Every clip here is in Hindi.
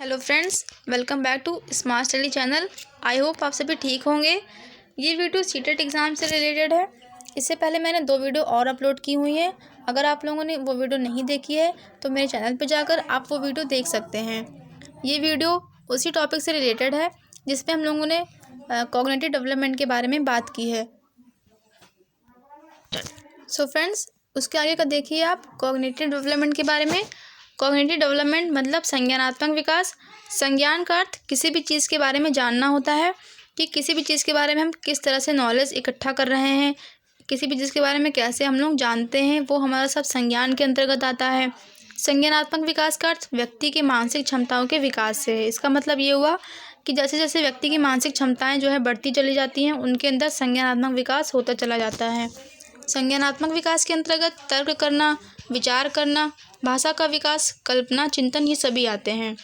Hello friends, welcome back to smart study channel. I hope आप सभी ठीक होंगे। ये वीडियो सीटेट एग्ज़ाम से रिलेटेड है। इससे पहले मैंने 2 वीडियो और अपलोड की हुई हैं। अगर आप लोगों ने वो वीडियो नहीं देखी है तो मेरे चैनल पर जाकर आप वो वीडियो देख सकते हैं। ये वीडियो उसी टॉपिक से रिलेटेड है जिसमें हम लोगों ने कॉग्निटिव डेवलपमेंट के बारे में बात की है। सो फ्रेंड्स, उसके आगे का देखिए आप कॉग्निटिव डेवलपमेंट के बारे में। कॉग्निटिव डेवलपमेंट मतलब संज्ञानात्मक विकास। संज्ञान का अर्थ किसी भी चीज़ के बारे में जानना होता है कि किसी भी चीज़ के बारे में हम किस तरह से नॉलेज इकट्ठा कर रहे हैं, किसी भी चीज़ के बारे में कैसे हम लोग जानते हैं, वो हमारा सब संज्ञान के अंतर्गत आता है। संज्ञानात्मक विकास का अर्थ व्यक्ति की मानसिक क्षमताओं के विकास से है। इसका मतलब ये हुआ कि जैसे जैसे व्यक्ति की मानसिक क्षमताएं जो है बढ़ती चली जाती हैं, उनके अंदर संज्ञानात्मक विकास होता चला जाता है। संज्ञानात्मक विकास के अंतर्गत तर्क करना, विचार करना, भाषा का विकास, कल्पना, चिंतन, ये सभी आते हैं।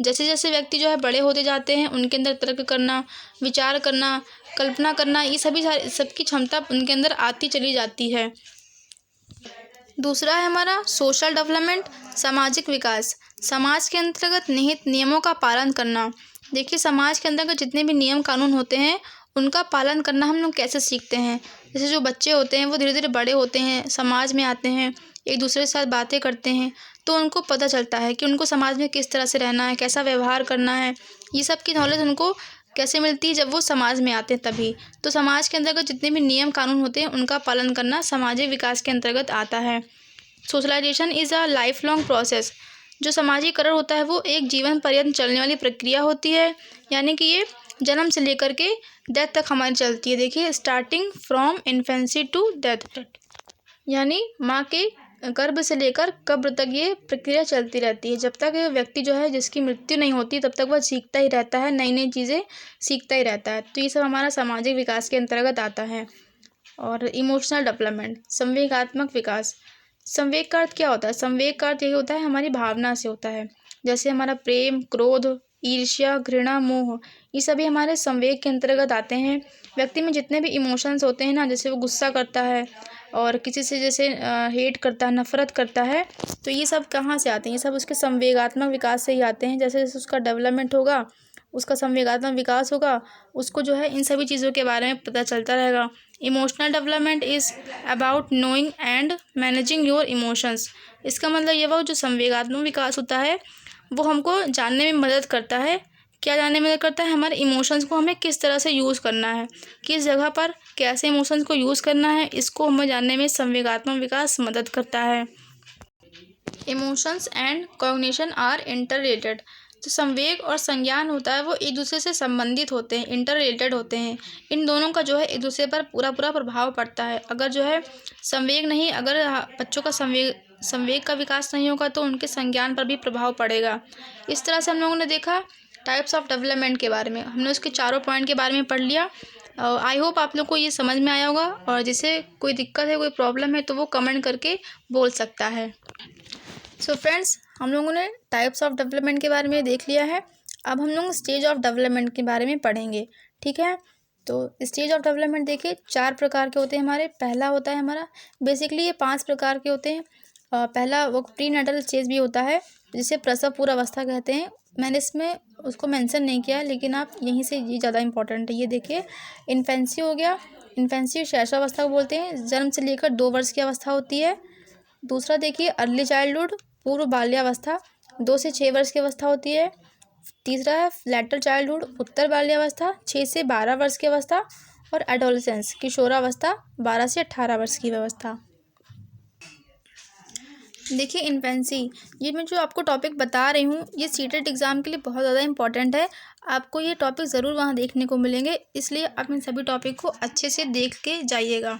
जैसे जैसे व्यक्ति जो है बड़े होते जाते हैं, उनके अंदर तर्क करना, विचार करना, कल्पना करना, ये सबकी क्षमता उनके अंदर आती चली जाती है। दूसरा है हमारा सोशल डेवलपमेंट, सामाजिक विकास। समाज के अंतर्गत निहित नियमों का पालन करना। देखिए, समाज के अंतर्गत जितने भी नियम कानून होते हैं उनका पालन करना हम लोग कैसे सीखते हैं। जैसे जो बच्चे होते हैं वो धीरे धीरे बड़े होते हैं, समाज में आते हैं, एक दूसरे के साथ बातें करते हैं, तो उनको पता चलता है कि उनको समाज में किस तरह से रहना है, कैसा व्यवहार करना है। ये सब की नॉलेज उनको कैसे मिलती है, जब वो समाज में आते हैं तभी। तो समाज के अंतर्गत जितने भी नियम कानून होते हैं उनका पालन करना सामाजिक विकास के अंतर्गत आता है। Socialisation is a life long process. जो सामाजिकरण होता है वो एक जीवन पर्यंत चलने वाली प्रक्रिया होती है, यानी कि ये जन्म से लेकर के डेथ तक हमारी चलती है। देखिए, starting from infancy to death, यानी माँ के गर्भ से लेकर कब्र तक ये प्रक्रिया चलती रहती है। जब तक व्यक्ति जो है जिसकी मृत्यु नहीं होती तब तक वह सीखता ही रहता है, नई नई चीज़ें सीखता ही रहता है। तो ये सब हमारा सामाजिक विकास के अंतर्गत आता है। और इमोशनल डेवलपमेंट, संवेगात्मक विकास। संवेग का अर्थ क्या होता है? संवेग का अर्थ यही होता है, हमारी भावना से होता है। जैसे हमारा प्रेम, क्रोध, ईर्ष्या, घृणा, मोह, ये सभी हमारे संवेग के अंतर्गत आते हैं। व्यक्ति में जितने भी इमोशंस होते हैं ना, जैसे वो गुस्सा करता है और किसी से जैसे हेट करता है, नफरत करता है, तो ये सब कहाँ से आते हैं? ये सब उसके संवेगात्मक विकास से ही आते हैं। जैसे जैसे उसका डेवलपमेंट होगा, उसका संवेगात्मक विकास होगा, उसको जो है इन सभी चीज़ों के बारे में पता चलता रहेगा। Emotional development is about knowing and managing your emotions. इसका मतलब ये वो जो संवेगात्मक विकास होता है वो हमको जानने में मदद करता है। क्या जानने में मदद करता है? हमारे इमोशंस को हमें किस तरह से यूज़ करना है, किस जगह पर कैसे इमोशंस को यूज़ करना है, इसको हमें जानने में संवेगात्मक विकास मदद करता है। Emotions and cognition are interrelated. जो संवेग और संज्ञान होता है वो एक दूसरे से संबंधित होते हैं, इंटर रिलेटेड होते हैं। इन दोनों का जो है एक दूसरे पर पूरा पूरा प्रभाव पड़ता है। अगर जो है संवेग नहीं, अगर बच्चों का संवेग का विकास नहीं होगा तो उनके संज्ञान पर भी प्रभाव पड़ेगा। इस तरह से हम लोगों ने देखा टाइप्स ऑफ डेवलपमेंट के बारे में, हमने उसके चारों पॉइंट के बारे में पढ़ लिया। आई होप आप लोग को ये समझ में आया होगा, और जिसे कोई दिक्कत है, कोई प्रॉब्लम है, तो वो कमेंट करके बोल सकता है। सो फ्रेंड्स, हम लोगों ने टाइप्स ऑफ डेवलपमेंट के बारे में देख लिया है। अब हम लोग स्टेज ऑफ डेवलपमेंट के बारे में पढ़ेंगे, ठीक है। तो स्टेज ऑफ डेवलपमेंट देखिए 4 प्रकार के होते हैं हमारे। पहला होता है हमारा, बेसिकली ये 5 प्रकार के होते हैं। पहला वो प्री नेटल स्टेज भी होता है, जिसे प्रसव पूर्वावस्था कहते हैं। मैंने इसमें उसको मेंशन नहीं किया है, लेकिन आप यहीं से, ये ज़्यादा इंपॉर्टेंट है। ये देखिए, इन्फेंसी हो गया। इन्फेंसी शैशवावस्था को बोलते हैं, जन्म से लेकर 2 वर्ष की अवस्था होती है। दूसरा देखिए अर्ली चाइल्डहुड, पूर्व बाल्यावस्था, 2 से 6 वर्ष की अवस्था होती है। तीसरा है लेटर चाइल्डहुड, उत्तर बाल्यावस्था, 6 से 12 वर्ष की अवस्था। और एडोलेसेंस, किशोरावस्था, 12 से 18 वर्ष की अवस्था। देखिए इन्फेंसी, ये मैं जो आपको टॉपिक बता रही हूँ ये सीटेट एग्ज़ाम के लिए बहुत ज़्यादा इंपॉर्टेंट है। आपको ये टॉपिक ज़रूर वहाँ देखने को मिलेंगे, इसलिए आप इन सभी टॉपिक को अच्छे से देख के जाइएगा।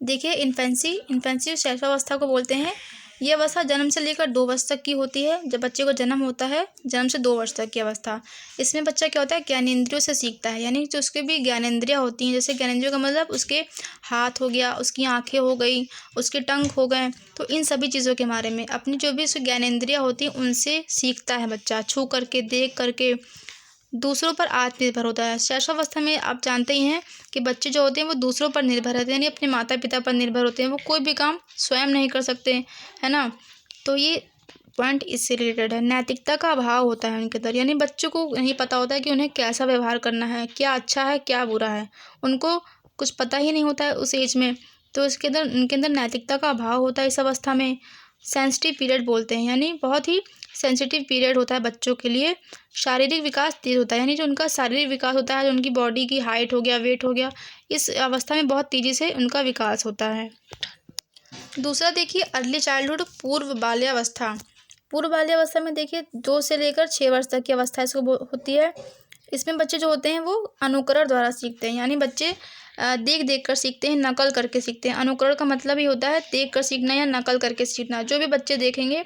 देखिए इन्फेंसी शैशवावस्था को बोलते हैं। ये अवस्था जन्म से लेकर 2 वर्ष तक की होती है। जब बच्चे को जन्म होता है, जन्म से 2 वर्ष तक की अवस्था, इसमें बच्चा क्या होता है, ज्ञानेंद्रियों से सीखता है। यानी जो उसके भी ज्ञानेंद्रियाँ होती हैं, जैसे ज्ञानेंद्रियों का मतलब उसके हाथ हो गया, उसकी आँखें हो गई, उसके टंग हो गए, तो इन सभी चीज़ों के बारे में अपनी जो भी उसकी ज्ञानेंद्रियाँ होती हैं उनसे सीखता है बच्चा, छू करके, देख करके, दूसरों पर आत्मनिर्भर होता है। शैशवावस्था में आप जानते ही हैं कि बच्चे जो होते हैं वो दूसरों पर निर्भर रहते हैं, यानी अपने माता पिता पर निर्भर होते हैं। वो कोई भी काम स्वयं नहीं कर सकते, है ना। तो ये पॉइंट इससे रिलेटेड है। नैतिकता का अभाव होता है उनके अंदर, यानी बच्चों को नहीं पता होता है कि उन्हें कैसा व्यवहार करना है, क्या अच्छा है क्या बुरा है, उनको कुछ पता ही नहीं होता है उस एज में। तो इसके अंदर उनके अंदर नैतिकता का अभाव होता है इस अवस्था में। सेंसिटिव पीरियड बोलते हैं, यानी बहुत ही सेंसिटिव पीरियड होता है बच्चों के लिए। शारीरिक विकास तेज होता है, यानी जो उनका शारीरिक विकास होता है, जो उनकी बॉडी की हाइट हो गया, वेट हो गया, इस अवस्था में बहुत तेज़ी से उनका विकास होता है। दूसरा देखिए अर्ली चाइल्डहुड, पूर्व बाल्यावस्था। पूर्व बाल्यावस्था में देखिए 2 से लेकर 6 वर्ष तक की अवस्था इसको होती है। इसमें बच्चे जो होते हैं वो अनुकरण द्वारा सीखते हैं, यानी बच्चे देख देख कर सीखते हैं, नकल करके सीखते हैं। अनुकरण का मतलब ही होता है देख कर सीखना या नकल करके सीखना। जो भी बच्चे देखेंगे,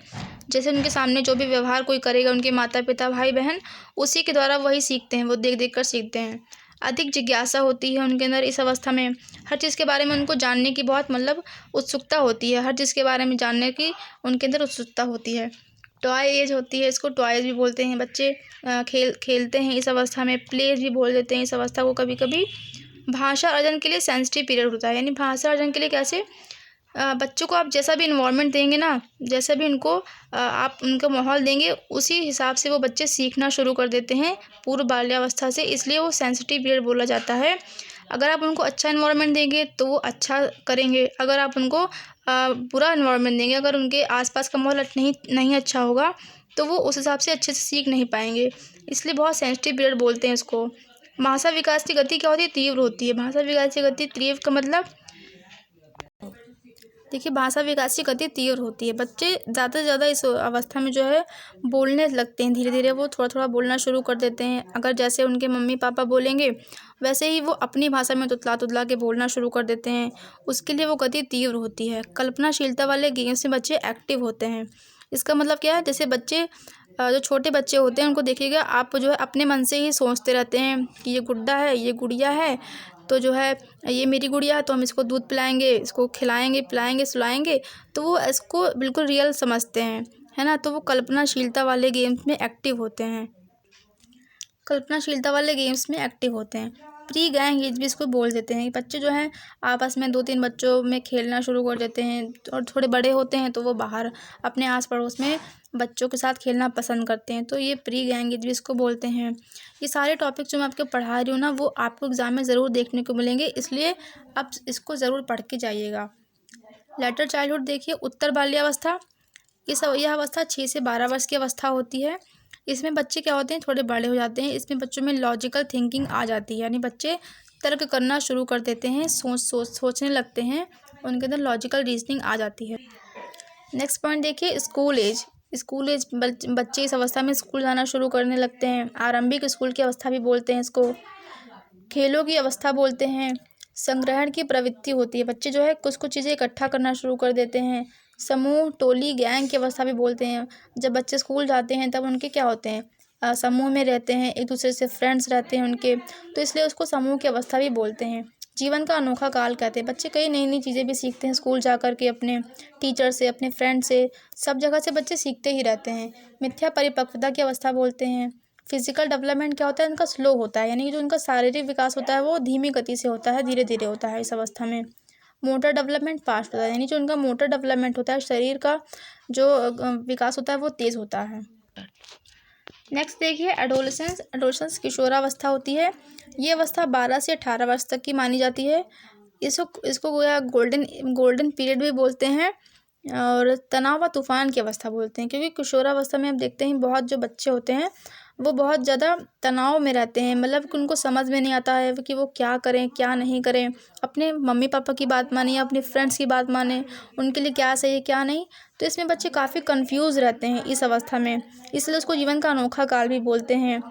जैसे उनके सामने जो भी व्यवहार कोई करेगा, उनके माता पिता भाई बहन, उसी के द्वारा वही सीखते हैं, वो देख देख कर सीखते हैं। अधिक जिज्ञासा होती है उनके अंदर इस अवस्था में। हर चीज़ के बारे में उनको जानने की बहुत मतलब उत्सुकता होती है, हर चीज़ के बारे में जानने की उनके अंदर उत्सुकता होती है। टॉय एज होती है, इसको टॉयज भी बोलते हैं। बच्चे खेलते हैं इस अवस्था में, प्लेज भी बोल देते हैं इस अवस्था को कभी कभी। भाषा अर्जन के लिए सेंसिटिव पीरियड होता है, यानी भाषा अर्जन के लिए कैसे, बच्चों को आप जैसा भी इन्वायरमेंट देंगे ना, जैसा भी उनको आप उनको माहौल देंगे, उसी हिसाब से वो बच्चे सीखना शुरू कर देते हैं पूर्व बाल्यावस्था से, इसलिए वो सेंसिटिव पीरियड बोला जाता है। अगर आप उनको अच्छा इन्वायरमेंट देंगे तो वो अच्छा करेंगे, अगर आप उनको बुरा इन्वायरमेंट देंगे, अगर उनके आसपास का माहौल नहीं अच्छा होगा, तो वो उस हिसाब से अच्छे से सीख नहीं पाएंगे, इसलिए बहुत सेंसिटिव पीरियड बोलते हैं इसको। भाषा विकास की गति क्या होती है, तीव्र होती है। भाषा विकास की गति तीव्र का मतलब देखिए, भाषा विकास की गति तीव्र होती है। बच्चे ज़्यादा से ज़्यादा इस अवस्था में जो है बोलने लगते हैं, धीरे धीरे वो थोड़ा थोड़ा बोलना शुरू कर देते हैं। अगर जैसे उनके मम्मी पापा बोलेंगे, वैसे ही वो अपनी भाषा में तुतला तुतला के बोलना शुरू कर देते हैं। उसके लिए वो गति तीव्र होती है। कल्पनाशीलता वाले गेम्स में बच्चे एक्टिव होते हैं। इसका मतलब क्या है, जैसे बच्चे जो छोटे बच्चे होते हैं उनको देखिएगा, आप जो है अपने मन से ही सोचते रहते हैं कि ये गुड्डा है, ये गुड़िया है, तो जो है ये मेरी गुड़िया है, तो हम इसको दूध पिलाएंगे, इसको खिलाएंगे पिलाएंगे सुलाएंगे, तो वो इसको बिल्कुल रियल समझते हैं, है ना। तो वो कल्पनाशीलता वाले गेम्स में एक्टिव होते हैं, कल्पनाशीलता वाले गेम्स में एक्टिव होते हैं। प्री गैंग एज भी इसको बोल देते हैं। बच्चे जो हैं आपस में 2-3 बच्चों में खेलना शुरू कर देते हैं, और थोड़े बड़े होते हैं तो वो बाहर अपने आस पड़ोस में बच्चों के साथ खेलना पसंद करते हैं, तो ये प्री गैंग एज भी इसको बोलते हैं। ये सारे टॉपिक जो मैं आपको पढ़ा रही हूँ ना, वो आपको एग्ज़ाम में ज़रूर देखने को मिलेंगे, इसलिए आप इसको ज़रूर पढ़ के जाइएगा। लेटर चाइल्डहुड देखिए, उत्तर बाल्यावस्था। यह अवस्था 6 से 12 वर्ष की अवस्था होती है। इसमें बच्चे क्या होते हैं, थोड़े बड़े हो जाते हैं। इसमें बच्चों में लॉजिकल थिंकिंग आ जाती है, यानी बच्चे तर्क करना शुरू कर देते हैं, सोचने लगते हैं, उनके अंदर लॉजिकल रीजनिंग आ जाती है। नेक्स्ट पॉइंट देखिए, स्कूल एज। स्कूल एज बच्चे इस अवस्था में स्कूल जाना शुरू करने लगते हैं। आरंभिक स्कूल की अवस्था भी बोलते हैं इसको। खेलों की अवस्था बोलते हैं। संग्रहण की प्रवृत्ति होती है, बच्चे जो है कुछ कुछ चीज़ें इकट्ठा करना शुरू कर देते हैं। समूह, टोली, गैंग की अवस्था भी बोलते हैं। जब बच्चे स्कूल जाते हैं तब उनके क्या होते हैं, समूह में रहते हैं, एक दूसरे से फ्रेंड्स रहते हैं उनके, तो इसलिए उसको समूह की अवस्था भी बोलते हैं। जीवन का अनोखा काल कहते हैं। बच्चे कई नई नई चीज़ें भी सीखते हैं स्कूल जा कर के, अपने टीचर से, अपने फ्रेंड से, सब जगह से बच्चे सीखते ही रहते हैं। मिथ्या परिपक्वता की अवस्था बोलते हैं। फिजिकल डेवलपमेंट क्या होता है, इनका स्लो होता है, यानी जो इनका शारीरिक विकास होता है वो धीमी गति से होता है, धीरे धीरे होता है इस अवस्था में। मोटर डेवलपमेंट फास्ट होता है, यानी जो इनका मोटर डेवलपमेंट होता है, शरीर का जो विकास होता है वो तेज़ होता है। नेक्स्ट देखिए, एडोलेसेंस। एडोलेसेंस किशोरावस्था होती है। ये अवस्था 12 से 18 वर्ष तक की मानी जाती है। इसको गोया गोल्डन पीरियड भी बोलते हैं, और तनाव व तूफान की अवस्था बोलते हैं, क्योंकि किशोरावस्था में आप देखते हैं बहुत जो बच्चे होते हैं वो बहुत ज़्यादा तनाव में रहते हैं, मतलब कि उनको समझ में नहीं आता है कि वो क्या करें क्या नहीं करें, अपने मम्मी पापा की बात माने या अपने फ्रेंड्स की बात माने, उनके लिए क्या सही है क्या नहीं। तो इसमें बच्चे काफ़ी कंफ्यूज रहते हैं इस अवस्था में, इसलिए उसको जीवन का अनोखा काल भी बोलते हैं।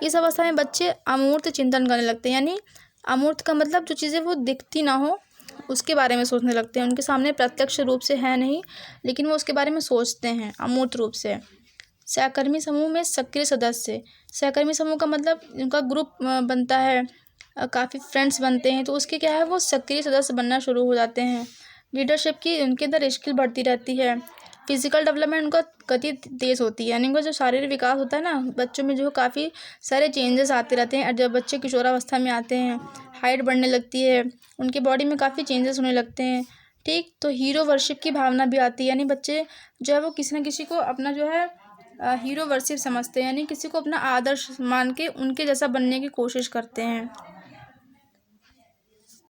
इस अवस्था में बच्चे अमूर्त चिंतन करने लगते हैं, यानी अमूर्त का मतलब जो चीज़ें वो दिखती ना हो उसके बारे में सोचने लगते हैं, उनके सामने प्रत्यक्ष रूप से है नहीं, लेकिन वो उसके बारे में सोचते हैं अमूर्त रूप से। सहकर्मी समूह में सक्रिय सदस्य। सहकर्मी समूह का मतलब उनका ग्रुप बनता है, काफ़ी फ्रेंड्स बनते हैं, तो उसके क्या है वो सक्रिय सदस्य बनना शुरू हो जाते हैं। लीडरशिप की उनके अंदर स्किल बढ़ती रहती है। फिजिकल डेवलपमेंट उनका गति तेज़ होती है, यानी उनका जो शारीरिक विकास होता है ना बच्चों में, जो काफ़ी सारे चेंजेस आते रहते हैं। और जब बच्चे किशोरावस्था में आते हैं, हाइट बढ़ने लगती है, उनकी बॉडी में काफ़ी चेंजेस होने लगते हैं। ठीक। तो हीरो वर्शिप की भावना भी आती है, यानी बच्चे जो है वो किसी न किसी को अपना जो है हीरो वर्शिप समझते हैं, यानी किसी को अपना आदर्श मान के उनके जैसा बनने की कोशिश करते हैं।